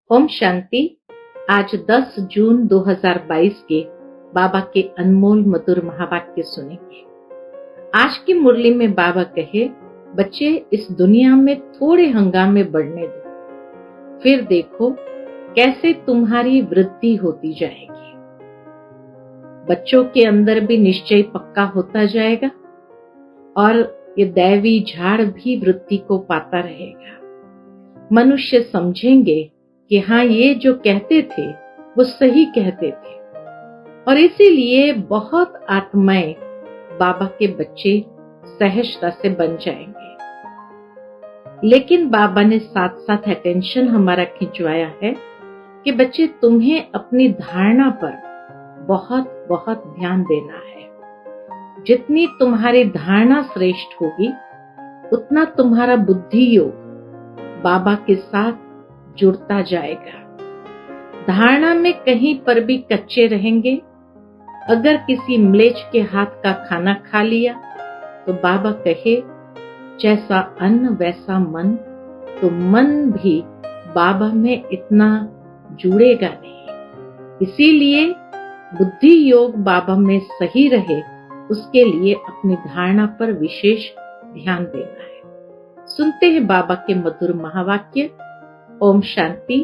ओम शांति। आज 10 जून 2022 के बाबा के अनमोल मधुर महावाक्य सुनेंगे। आज की मुरली में बाबा कहे, बच्चे इस दुनिया में थोड़े हंगामे बढ़ने दो, फिर देखो कैसे तुम्हारी वृद्धि होती जाएगी। बच्चों के अंदर भी निश्चय पक्का होता जाएगा और ये दैवी झाड़ भी वृद्धि को पाता रहेगा। मनुष्य समझेंगे कि हाँ, ये जो कहते थे वो सही कहते थे, और इसीलिए बहुत आत्माएं बाबा के बच्चे सहजता से बन जाएंगे। लेकिन बाबा ने साथ साथ अटेंशन हमारा खिंचवाया है कि बच्चे तुम्हें अपनी धारणा पर बहुत बहुत ध्यान देना है। जितनी तुम्हारी धारणा श्रेष्ठ होगी उतना तुम्हारा बुद्धि योग बाबा के साथ जुड़ता जाएगा। धारणा में कहीं पर भी कच्चे रहेंगे। अगर किसी म्लेच्छ के हाथ का खाना खा लिया तो बाबा कहे, जैसा अन्न वैसा मन, तो मन भी बाबा में इतना जुड़ेगा नहीं। इसीलिए बुद्धि योग बाबा में सही रहे, उसके लिए अपनी धारणा पर विशेष ध्यान देना है। सुनते हैं बाबा के मधुर महावाक्य। ओम शांति।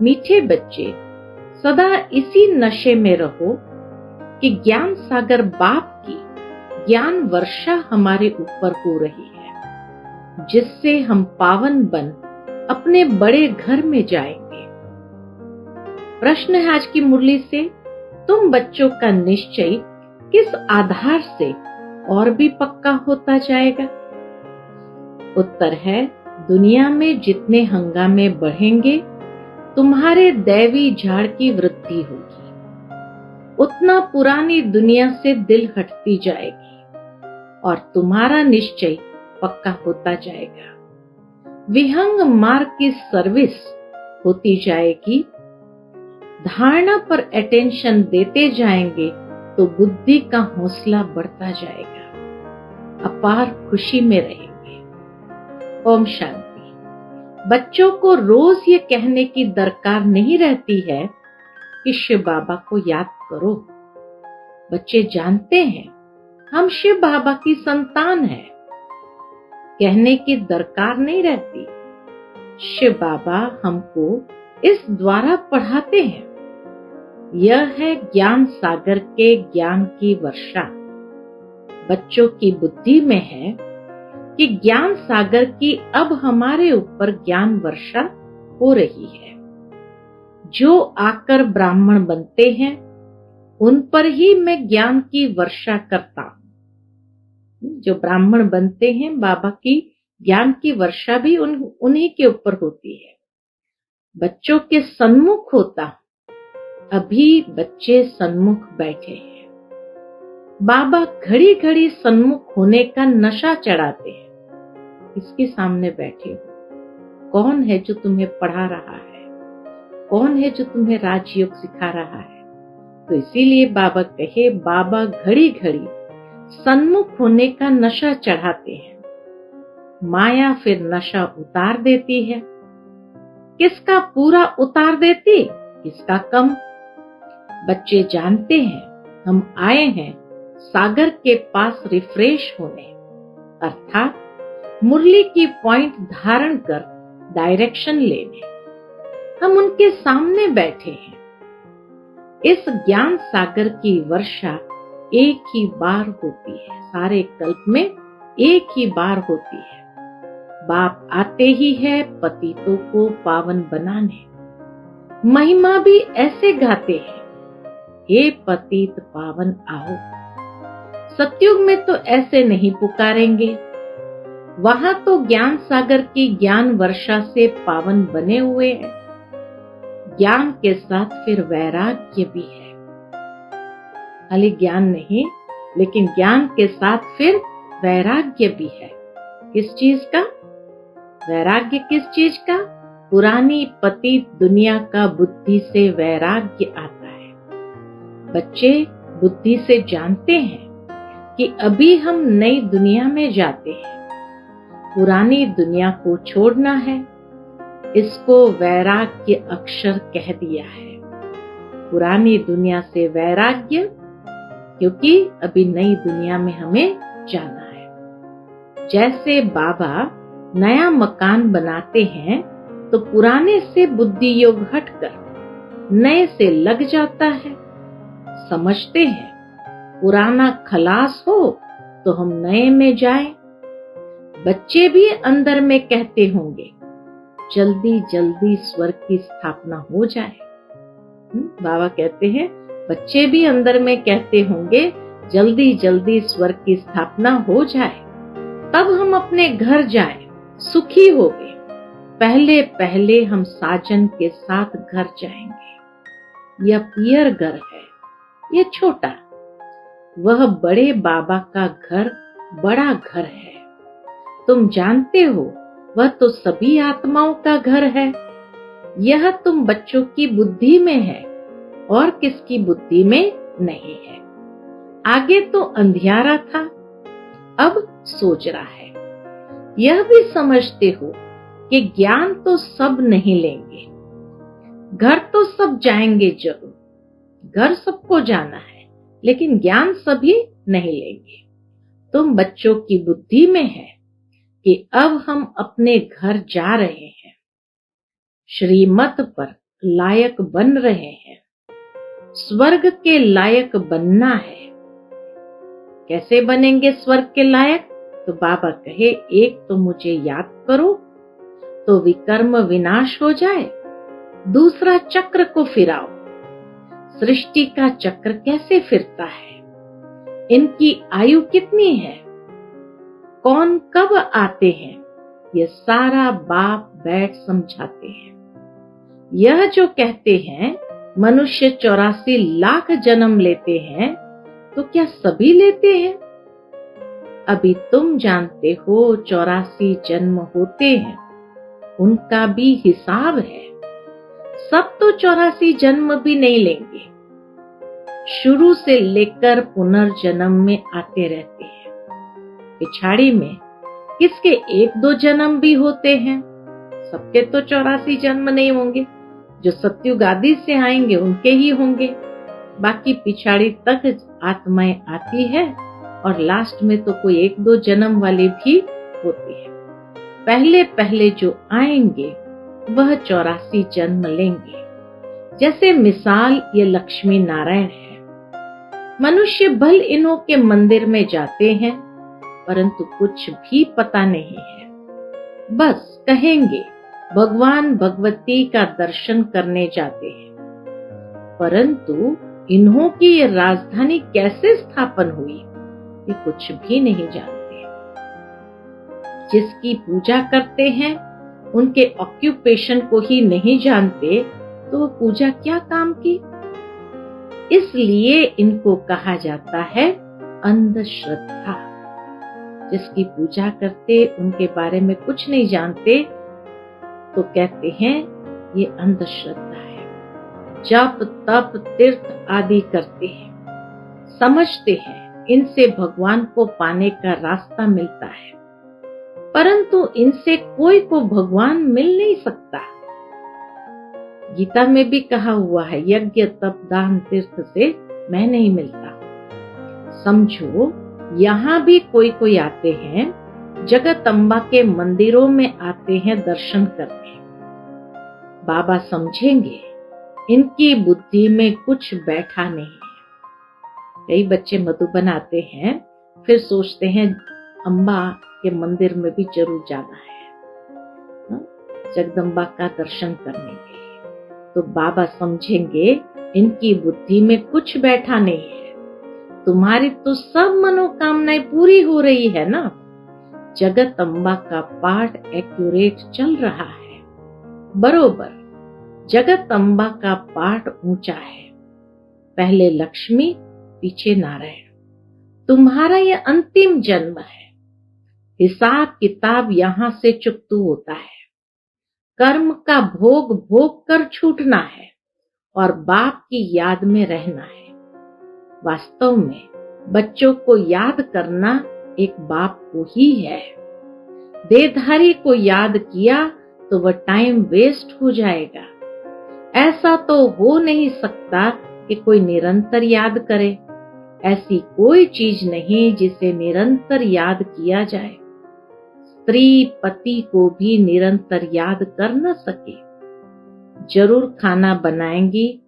मीठे बच्चे, सदा इसी नशे में रहो कि ज्ञान सागर बाप की ज्ञान वर्षा हमारे ऊपर हो रही है, जिससे हम पावन बन अपने बड़े घर में जाएंगे। प्रश्न है आज की मुरली से, तुम बच्चों का निश्चय किस आधार से और भी पक्का होता जाएगा? उत्तर है, दुनिया में जितने हंगामे बढ़ेंगे तुम्हारे दैवी झाड़ की वृद्धि होगी, उतना पुरानी दुनिया से दिल हटती जाएगी और तुम्हारा निश्चय पक्का होता जाएगा। विहंग मार्ग की सर्विस होती जाएगी। धारणा पर अटेंशन देते जाएंगे तो बुद्धि का हौसला बढ़ता जाएगा। अपार खुशी में रहेंगे। ओम शांति। बच्चों को रोज ये कहने की दरकार नहीं रहती है कि शिव बाबा को याद करो। बच्चे जानते हैं हम शिव बाबा की संतान हैं। कहने की दरकार नहीं रहती। शिव बाबा हमको इस द्वारा पढ़ाते हैं। यह है ज्ञान सागर के ज्ञान की वर्षा। बच्चों की बुद्धि में है कि ज्ञान सागर की अब हमारे ऊपर ज्ञान वर्षा हो रही है। जो आकर ब्राह्मण बनते हैं उन पर ही मैं ज्ञान की वर्षा करता हूं। जो ब्राह्मण बनते हैं बाबा की ज्ञान की वर्षा भी उन्हीं के ऊपर होती है। बच्चों के सन्मुख होता, अभी बच्चे सन्मुख बैठे हैं। बाबा घड़ी घड़ी सन्मुख होने का नशा चढ़ाते हैं। इसके सामने बैठे हो, कौन है जो तुम्हें पढ़ा रहा है? कौन है जो तुम्हें राजयोग सिखा रहा है? तो इसीलिए बाबा कहे, बाबा घड़ी घड़ी सन्मुख होने का नशा चढ़ाते हैं। माया फिर नशा उतार देती है। किसका पूरा उतार देती, किसका कम? बच्चे जानते हैं हम आए हैं सागर के पास रिफ्रेश होने, अर्थात मुरली की पॉइंट धारण कर डायरेक्शन लेने। हम उनके सामने बैठे हैं। इस ज्ञान सागर की वर्षा एक ही बार होती है, सारे कल्प में एक ही बार होती है। बाप आते ही है पतितों को पावन बनाने। महिमा भी ऐसे गाते हैं, हे पतित पावन आओ। सतयुग में तो ऐसे नहीं पुकारेंगे। वहां तो ज्ञान सागर की ज्ञान वर्षा से पावन बने हुए हैं। ज्ञान के साथ फिर वैराग्य भी है। खाली ज्ञान नहीं, लेकिन ज्ञान के साथ फिर वैराग्य भी है। किस चीज का वैराग्य? किस चीज का? पुरानी पतित दुनिया का बुद्धि से वैराग्य आता है। बच्चे बुद्धि से जानते हैं कि अभी हम नई दुनिया में जाते हैं। पुरानी दुनिया को छोड़ना है। इसको वैराग्य अक्षर कह दिया है। पुरानी दुनिया से वैराग्य, क्योंकि अभी नई दुनिया में हमें जाना है। जैसे बाबा नया मकान बनाते हैं तो पुराने से बुद्धि योग हटकर नए से लग जाता है। समझते हैं पुराना खलास हो तो हम नए में जाएं। बच्चे भी अंदर में कहते होंगे जल्दी जल्दी स्वर्ग की स्थापना हो जाए। बाबा कहते हैं बच्चे भी अंदर में कहते होंगे जल्दी जल्दी स्वर्ग की स्थापना हो जाए, तब हम अपने घर जाएं, सुखी होंगे। पहले पहले हम साजन के साथ घर जाएंगे। यह पियर घर है, यह छोटा, वह बड़े बाबा का घर बड़ा घर है। तुम जानते हो वह तो सभी आत्माओं का घर है। यह तुम बच्चों की बुद्धि में है और किसकी बुद्धि में नहीं है। आगे तो अंधियारा था, अब सोच रहा है। यह भी समझते हो कि ज्ञान तो सब नहीं लेंगे, घर तो सब जाएंगे जरूर। घर सबको जाना है, लेकिन ज्ञान सभी नहीं लेंगे। तुम बच्चों की बुद्धि में है कि अब हम अपने घर जा रहे हैं, श्रीमत पर लायक बन रहे हैं, स्वर्ग के लायक बनना है। कैसे बनेंगे स्वर्ग के लायक? तो बाबा कहे एक तो मुझे याद करो तो विकर्म विनाश हो जाए, दूसरा चक्र को फिराओ। सृष्टि का चक्र कैसे फिरता है, इनकी आयु कितनी है, कौन कब आते हैं, ये सारा बाप बैठ समझाते हैं। यह जो कहते हैं मनुष्य 84 लाख जन्म लेते हैं, तो क्या सभी लेते हैं? अभी तुम जानते हो 84 जन्म होते हैं, उनका भी हिसाब है। सब तो 84 जन्म भी नहीं लेंगे, शुरू से लेकर पुनर्जन्म में आते रहते हैं। पिछाड़ी में किसके 1-2 जन्म भी होते हैं, सबके तो 84 जन्म नहीं होंगे। जो सत्युग आदि से आएंगे उनके ही होंगे। बाकी पिछाड़ी तक आत्माएं आती है और लास्ट में तो कोई 1-2 जन्म वाले भी होते हैं। पहले पहले जो आएंगे वह 84 जन्म लेंगे। जैसे मिसाल ये लक्ष्मी नारायण है। मनुष्य भल इन्हों के मंदिर में जाते हैं, परंतु कुछ भी पता नहीं है। बस कहेंगे भगवान भगवती का दर्शन करने जाते हैं, परंतु इन्हों की ये राजधानी कैसे स्थापन हुई ये कुछ भी नहीं जानते। जिसकी पूजा करते हैं उनके ऑक्यूपेशन को ही नहीं जानते, तो वो पूजा क्या काम की। इसलिए इनको कहा जाता है अंधश्रद्धा। जिसकी पूजा करते उनके बारे में कुछ नहीं जानते तो कहते हैं ये अंधश्रद्धा है। जप तप तीर्थ आदि करते हैं, समझते हैं इनसे भगवान को पाने का रास्ता मिलता है, परंतु इनसे कोई को भगवान मिल नहीं सकता। गीता में भी कहा हुआ है यज्ञ तप दान तीर्थ से मैं नहीं मिलता। समझो यहाँ भी कोई कोई आते हैं, जगदम्बा के मंदिरों में आते हैं दर्शन करने। बाबा समझेंगे इनकी बुद्धि में कुछ बैठा नहीं है। कई बच्चे मधुबन आते हैं, फिर सोचते हैं अम्बा के मंदिर में भी जरूर जाना है, जगदम्बा का दर्शन करने के लिए। तो बाबा समझेंगे इनकी बुद्धि में कुछ बैठा नहीं है। तुम्हारी तो सब मनोकामनाएं पूरी हो रही है ना। जगदम्बा का पाठ एक्यूरेट चल रहा है, बरोबर। जगदम्बा का पाठ ऊंचा है, पहले लक्ष्मी पीछे नारायण। तुम्हारा यह अंतिम जन्म है, हिसाब किताब यहाँ से चुकतू होता है। कर्म का भोग भोग कर छूटना है और बाप की याद में रहना है। वास्तव में बच्चों को याद करना एक बाप को ही है। देहधारी को याद किया तो वह टाइम वेस्ट हो जाएगा। ऐसा तो हो नहीं सकता कि कोई निरंतर याद करे। ऐसी कोई चीज नहीं जिसे निरंतर याद किया जाए। स्त्री पति को भी निरंतर याद कर न सके। जरूर खाना बनाएंगी,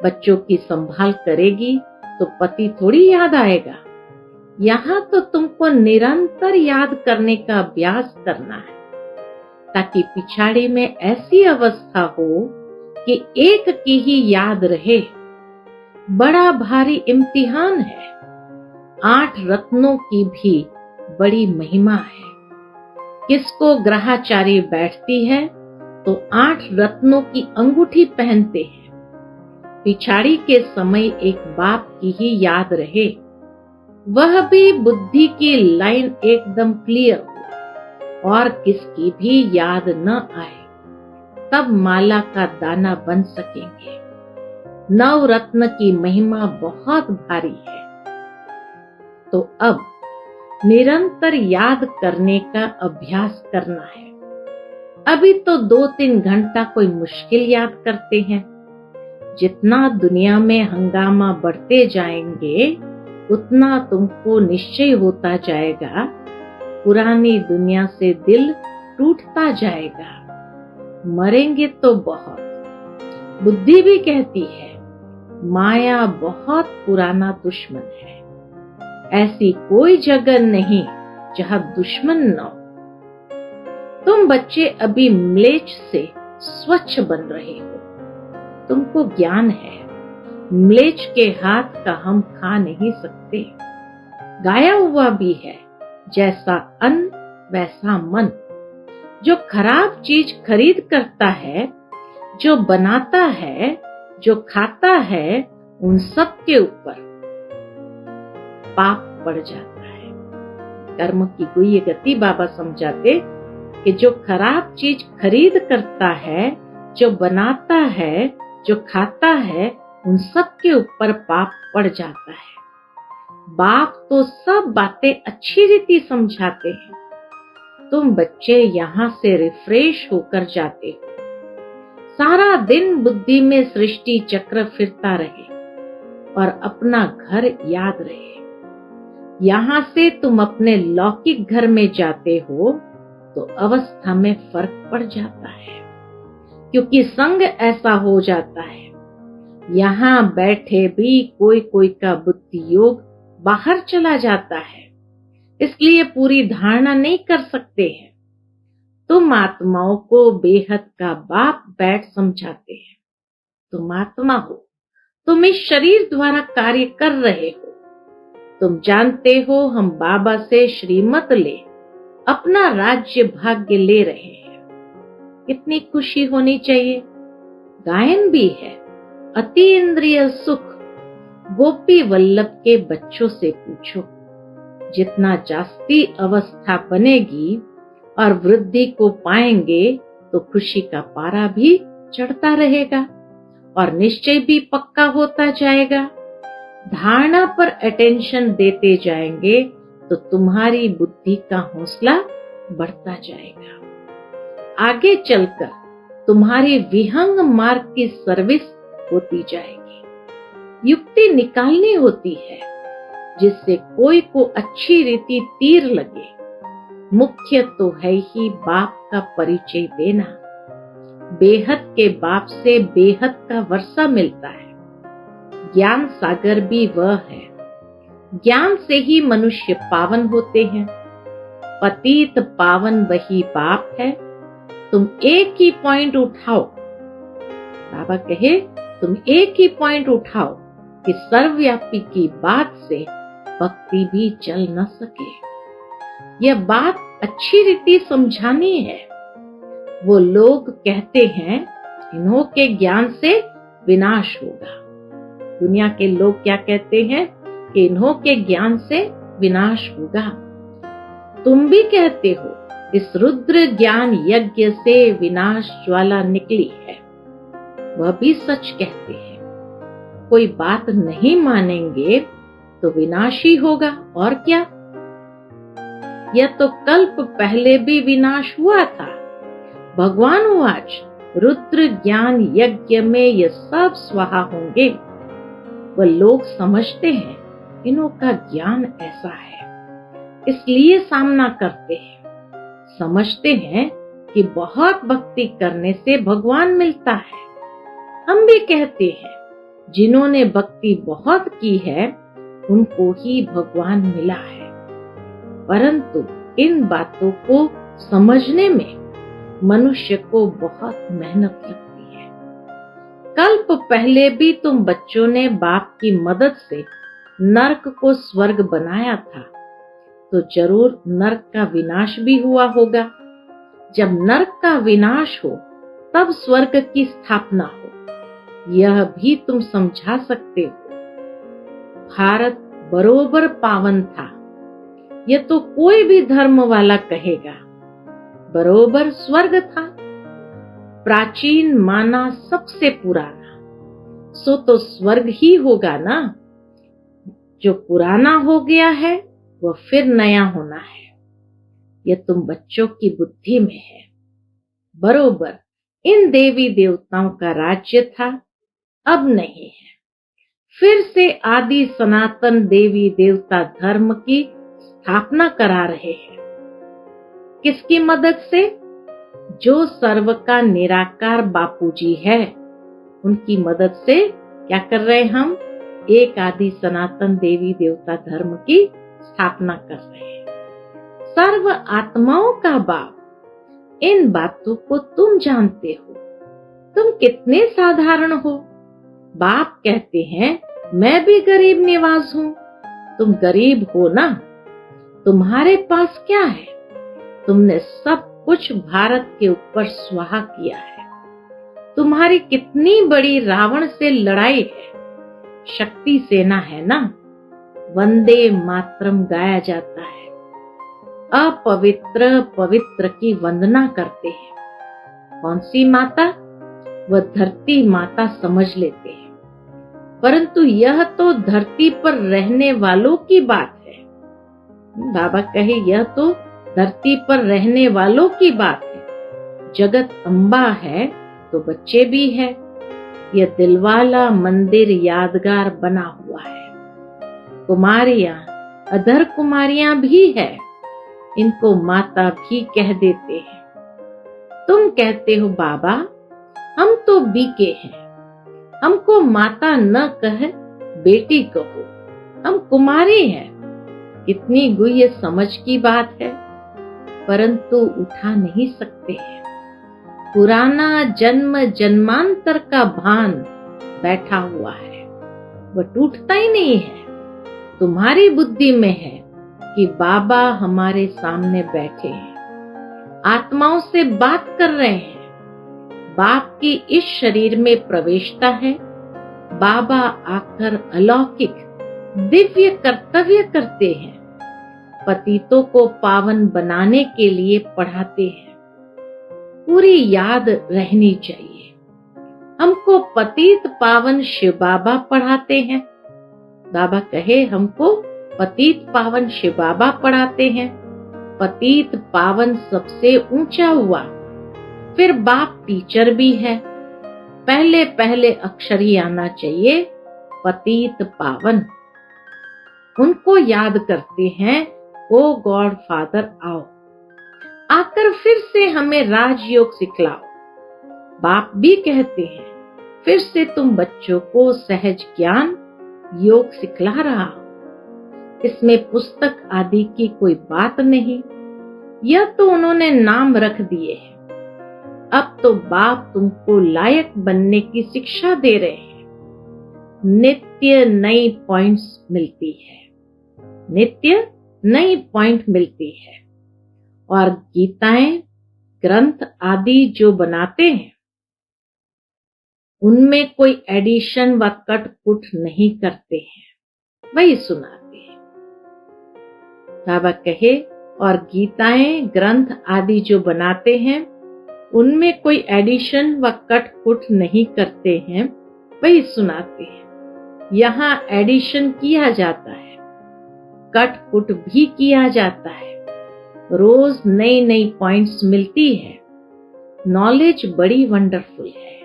बच्चों की संभाल करेगी तो पति थोड़ी याद आएगा। यहाँ तो तुमको निरंतर याद करने का अभ्यास करना है, ताकि पिछाड़ी में ऐसी अवस्था हो कि एक की ही याद रहे। बड़ा भारी इम्तिहान है। 8 रत्नों की भी बड़ी महिमा है। किसको ग्रहाचारी बैठती है तो 8 रत्नों की अंगूठी पहनते हैं। पिछाड़ी के समय एक बाप की ही याद रहे, वह भी बुद्धि की लाइन एकदम क्लियर हो और किसकी भी याद न आए, तब माला का दाना बन सकेंगे। 9 रत्न की महिमा बहुत भारी है। तो अब निरंतर याद करने का अभ्यास करना है। अभी तो 2-3 घंटा कोई मुश्किल याद करते हैं। जितना दुनिया में हंगामा बढ़ते जाएंगे, उतना तुमको निश्चय होता जाएगा, पुरानी दुनिया से दिल टूटता जाएगा। मरेंगे तो बहुत। बुद्धि भी कहती है माया बहुत पुराना दुश्मन है। ऐसी कोई जगह नहीं जहां दुश्मन न हो। तुम बच्चे अभी म्लेच्छ से स्वच्छ बन रहे हो। तुमको ज्ञान है, म्लेच्छ के हाथ का हम खा नहीं सकते। गाया हुआ भी है, जैसा अन्न वैसा मन। जो खराब चीज खरीद करता है, जो बनाता है, जो खाता है, उन सब के ऊपर पाप पड़ जाता है। कर्म की गुह्य गति बाबा समझाते कि जो खराब चीज खरीद करता है, जो बनाता है, जो खाता है, उन सब के ऊपर पाप पड़ जाता है। बाप तो सब बातें अच्छी रीति समझाते हैं। तुम बच्चे यहाँ से रिफ्रेश होकर जाते हो। सारा दिन बुद्धि में सृष्टि चक्र फिरता रहे और अपना घर याद रहे। यहाँ से तुम अपने लौकिक घर में जाते हो तो अवस्था में फर्क पड़ जाता है, क्योंकि संग ऐसा हो जाता है। यहाँ बैठे भी कोई कोई का बुद्धि योग बाहर चला जाता है, इसलिए पूरी धारणा नहीं कर सकते हैं। तुम आत्माओं को बेहद का बाप बैठ समझाते हैं। तुम आत्मा हो, तुम इस शरीर द्वारा कार्य कर रहे हो। तुम जानते हो हम बाबा से श्रीमत ले अपना राज्य भाग्य ले रहे हैं। कितनी खुशी होनी चाहिए। गायन भी है, अति इंद्रिय सुख गोपी वल्लभ के बच्चों से पूछो। जितना जास्ती अवस्था बनेगी और वृद्धि को पाएंगे तो खुशी का पारा भी चढ़ता रहेगा और निश्चय भी पक्का होता जाएगा। धारणा पर अटेंशन देते जाएंगे तो तुम्हारी बुद्धि का हौसला बढ़ता जाएगा। आगे चलकर तुम्हारी विहंग मार्ग की सर्विस होती जाएगी। युक्ति निकालनी होती है जिससे कोई को अच्छी रीति तीर लगे। मुख्य तो है ही बाप का परिचय देना। बेहद के बाप से बेहद का वर्षा मिलता है। ज्ञान सागर भी वह है। ज्ञान से ही मनुष्य पावन होते हैं। पतित पावन वही बाप है। तुम एक ही पॉइंट उठाओ। बाबा कहे तुम एक ही पॉइंट उठाओ कि सर्वव्यापी की बात से भक्ति भी चल न सके। यह बात अच्छी रीति समझानी है। वो लोग कहते हैं इन्हों के ज्ञान से विनाश होगा। दुनिया के लोग क्या कहते हैं कि इन्हों के ज्ञान से विनाश होगा। तुम भी कहते हो इस रुद्र ज्ञान यज्ञ से विनाश ज्वाला निकली है। वह भी सच कहते हैं। कोई बात नहीं मानेंगे तो विनाश ही होगा, और क्या। यह तो कल्प पहले भी विनाश हुआ था। भगवान उवाच रुद्र ज्ञान यज्ञ में ये सब स्वाहा होंगे। वह लोग समझते हैं इन्हों का ज्ञान ऐसा है, इसलिए सामना करते हैं। समझते हैं कि बहुत भक्ति करने से भगवान मिलता है। हम भी कहते हैं जिन्होंने भक्ति बहुत की है उनको ही भगवान मिला है। परंतु इन बातों को समझने में मनुष्य को बहुत मेहनत लगती है। कल्प पहले भी तुम बच्चों ने बाप की मदद से नरक को स्वर्ग बनाया था, तो जरूर नरक का विनाश भी हुआ होगा। जब नरक का विनाश हो तब स्वर्ग की स्थापना हो, यह भी तुम समझा सकते हो। भारत बरोबर पावन था, यह तो कोई भी धर्म वाला कहेगा। बरोबर स्वर्ग था, प्राचीन माना सबसे पुराना, सो तो स्वर्ग ही होगा ना। जो पुराना हो गया है वह फिर नया होना है। यह तुम बच्चों की बुद्धि में है। बरोबर इन देवी देवताओं का राज्य था, अब नहीं है। फिर से आदि सनातन देवी देवता धर्म की स्थापना करा रहे हैं। किसकी मदद से? जो सर्व का निराकार बापूजी है, उनकी मदद से क्या कर रहे हम? एक आदि सनातन देवी देवता धर्म की स्थापना कर रहे हैं। सर्व आत्माओं का बाप, इन बातों को तुम जानते हो। तुम कितने साधारण हो। बाप कहते हैं मैं भी गरीब निवाज हूँ। तुम गरीब हो ना, तुम्हारे पास क्या है? तुमने सब कुछ भारत के ऊपर स्वाहा किया है। तुम्हारी कितनी बड़ी रावण से लड़ाई है, शक्ति सेना है ना। वंदे मातरम गाया जाता है। अपवित्र पवित्र की वंदना करते हैं। कौन सी माता? वह धरती माता समझ लेते हैं। परंतु यह तो धरती पर रहने वालों की बात है। बाबा कहे यह तो धरती पर रहने वालों की बात है। जगत अम्बा है तो बच्चे भी है। यह दिलवाला मंदिर यादगार बना हुआ है। कुमारियां, अधर कुमारियां भी है, इनको माता भी कह देते हैं। तुम कहते हो बाबा हम तो बीके हैं, हमको माता न कह बेटी कहो, हम कुमारी हैं। कितनी गुह्य समझ की बात है, परंतु उठा नहीं सकते हैं। पुराना जन्म जन्मांतर का भान बैठा हुआ है, वह टूटता ही नहीं है। तुम्हारी बुद्धि में है कि बाबा हमारे सामने बैठे हैं, आत्माओं से बात कर रहे हैं। बाप की इस शरीर में प्रवेशता है। बाबा आकर अलौकिक दिव्य कर्तव्य करते हैं। पतितों को पावन बनाने के लिए पढ़ाते हैं। पूरी याद रहनी चाहिए। हमको पतित पावन शिव बाबा पढ़ाते हैं। बाबा कहे हमको पतित पावन शिव बाबा पढ़ाते हैं। पतित पावन सबसे ऊंचा हुआ। फिर बाप टीचर भी है। पहले पहले अक्षर ही आना चाहिए, पतित पावन। उनको याद करते हैं, ओ गॉड फादर आओ, आकर फिर से हमें राजयोग सिखलाओ। बाप भी कहते हैं फिर से तुम बच्चों को सहज ज्ञान योग सिखला रहा हूं। इसमें पुस्तक आदि की कोई बात नहीं, यह तो उन्होंने नाम रख दिए हैं। अब तो बाप तुमको लायक बनने की शिक्षा दे रहे हैं। नित्य नई पॉइंट्स मिलती है, नित्य नई पॉइंट मिलती है। और गीताएं ग्रंथ आदि जो बनाते हैं उनमें कोई एडिशन व कट पुट नहीं करते हैं, वही सुनाते हैं। बाबा कहे और गीताएं ग्रंथ आदि जो बनाते हैं उनमें कोई एडिशन व कट पुट नहीं करते हैं, वही सुनाते हैं। यहाँ एडिशन किया जाता है, कट पुट भी किया जाता है। रोज नई नई पॉइंट्स मिलती है। नॉलेज बड़ी वंडरफुल है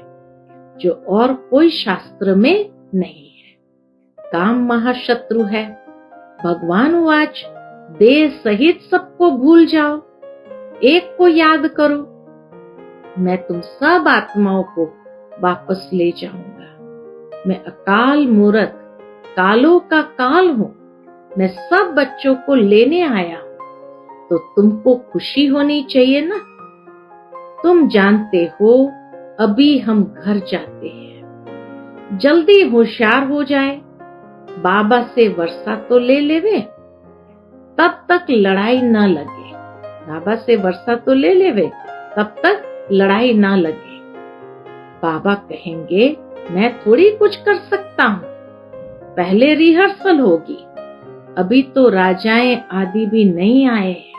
जो और कोई शास्त्र में नहीं है। काम महाशत्रु है। भगवान वाच, देह सहित सबको भूल जाओ, एक को याद करो, मैं तुम सब आत्माओं को वापस ले जाऊंगा। मैं अकाल मूरत, कालों का काल हूं। मैं सब बच्चों को लेने आया हूं, तो तुमको खुशी होनी चाहिए ना। तुम जानते हो अभी हम घर जाते हैं। जल्दी होशियार हो जाए, बाबा से वर्षा तो ले लेवे, तब तक लड़ाई ना लगे। बाबा से वर्षा तो ले लेवे, तब तक लड़ाई ना लगे। बाबा कहेंगे मैं थोड़ी कुछ कर सकता हूं, पहले रिहर्सल होगी। अभी तो राजाएं आदि भी नहीं आए हैं।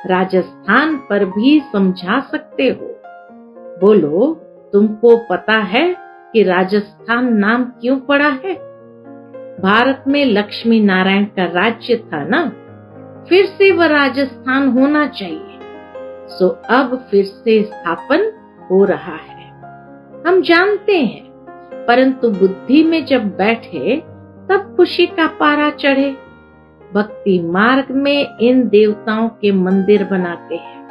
राजस्थान पर भी समझा सकते हो। बोलो, तुमको पता है कि राजस्थान नाम क्यों पड़ा है? भारत में लक्ष्मी नारायण का राज्य था ना, फिर से वह राजस्थान होना चाहिए। सो अब फिर से स्थापन हो रहा है, हम जानते हैं। परंतु बुद्धि में जब बैठे तब खुशी का पारा चढ़े। भक्ति मार्ग में इन देवताओं के मंदिर बनाते हैं।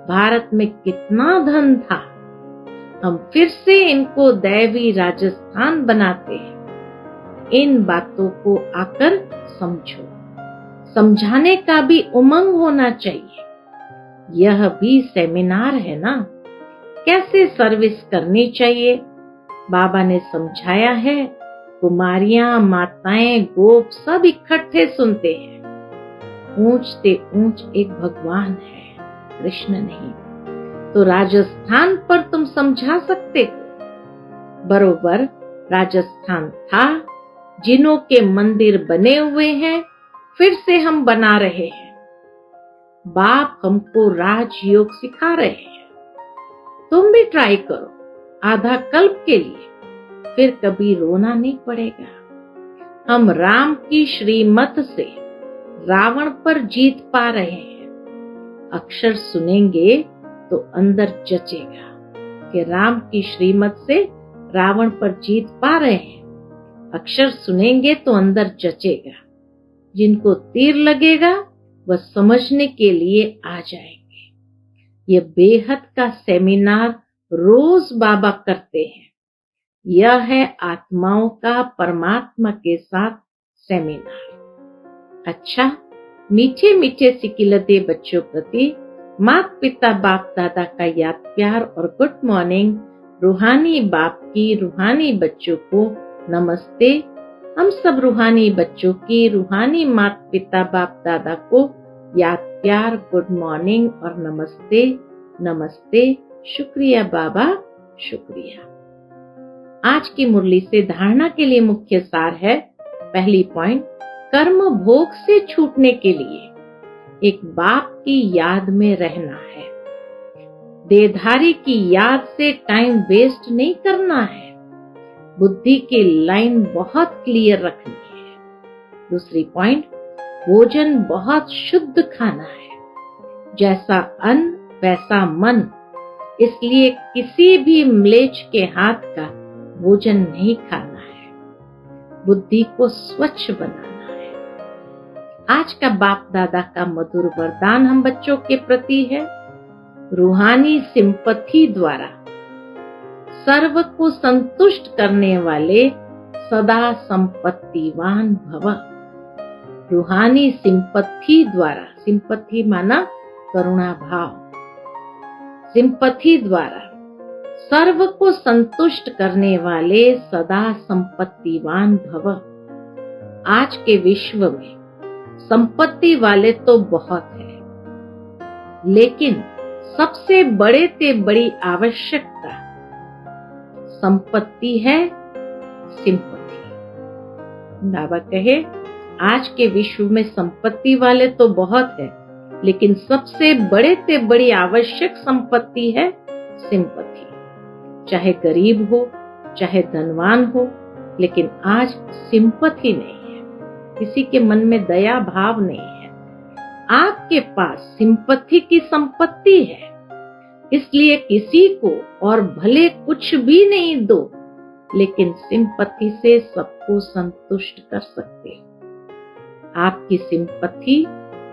भारत में कितना धन था, हम फिर से इनको दैवी राजस्थान बनाते हैं। इन बातों को आकर समझो। समझाने का भी उमंग होना चाहिए। यह भी सेमिनार है ना, कैसे सर्विस करनी चाहिए। बाबा ने समझाया है। कुमारियां, माताएं, गोप सब इकट्ठे सुनते हैं। ऊंच से ऊंच एक भगवान है, कृष्ण नहीं। तो राजस्थान पर तुम समझा सकते हो। बरोबर राजस्थान था, जिनों के मंदिर बने हुए हैं, फिर से हम बना रहे हैं। बाप हमको राजयोग सिखा रहे हैं। तुम भी ट्राई करो, आधा कल्प के लिए, फिर कभी रोना नहीं पड़ेगा। हम राम की श्रीमत से रावण पर जीत पा रहे हैं। अक्षर सुनेंगे तो अंदर जचेगा कि राम की श्रीमत से रावण पर जीत पा रहे हैं। अक्षर सुनेंगे तो अंदर जचेगा। जिनको तीर लगेगा वह समझने के लिए आ जाएंगे। ये बेहद का सेमिनार रोज बाबा करते हैं। यह है आत्माओं का परमात्मा के साथ सेमिनार। अच्छा, मीठे मीठे सिकिलते बच्चों प्रति माता पिता बाप दादा का याद प्यार और गुड मॉर्निंग। रूहानी बाप की रूहानी बच्चों को नमस्ते। हम सब रूहानी बच्चों की रूहानी माता पिता बाप दादा को याद प्यार, गुड मॉर्निंग और नमस्ते। नमस्ते। शुक्रिया बाबा, शुक्रिया। आज की मुरली से धारणा के लिए मुख्य सार है। पहली पॉइंट, कर्म भोग से छूटने के लिए एक बाप की याद में रहना है। देहधारी की याद से टाइम वेस्ट नहीं करना है। बुद्धि की लाइन बहुत क्लियर रखनी है। दूसरी पॉइंट, भोजन बहुत शुद्ध खाना है। जैसा अन्न वैसा मन, इसलिए किसी भी म्लेच्छ के हाथ का भोजन नहीं खाना है। बुद्धि को स्वच्छ बनाना है। आज का बाप दादा का मधुर वरदान हम बच्चों के प्रति है। रूहानी सिंपथी द्वारा सर्व को संतुष्ट करने वाले सदा संपत्तिवान भव। रूहानी सिंपथी द्वारा, सिंपथी माना करुणा भाव, सिंपथी द्वारा सर्व को संतुष्ट करने वाले सदा संपत्तिवान भव। आज के विश्व में संपत्ति वाले तो बहुत है, लेकिन सबसे बड़े ते बड़ी आवश्यकता संपत्ति है, सिंपथी। बाबा कहे, आज के विश्व में संपत्ति वाले तो बहुत है, लेकिन सबसे बड़े ते बड़ी आवश्यक संपत्ति है सिंपथी। चाहे गरीब हो चाहे धनवान हो, लेकिन आज सिंपथी नहीं है। किसी के मन में दया भाव नहीं है। आपके पास सिंपथी की संपत्ति है। इसलिए किसी को और भले कुछ भी नहीं दो, लेकिन सिंपैथी से सबको संतुष्ट कर सकते हो। आपकी सिंपैथी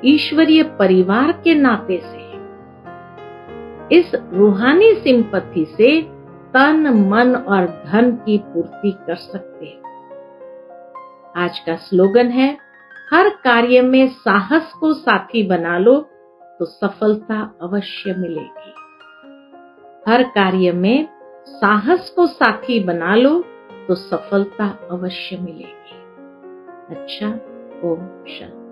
ईश्वरीय परिवार के नाते से है। इस रूहानी सिंपैथी से तन, मन और धन की पूर्ति कर सकते हैं। आज का स्लोगन है, हर कार्य में साहस को साथी बना लो तो सफलता अवश्य मिलेगी। हर कार्य में साहस को साथी बना लो तो सफलता अवश्य मिलेगी। अच्छा, ओम शांति।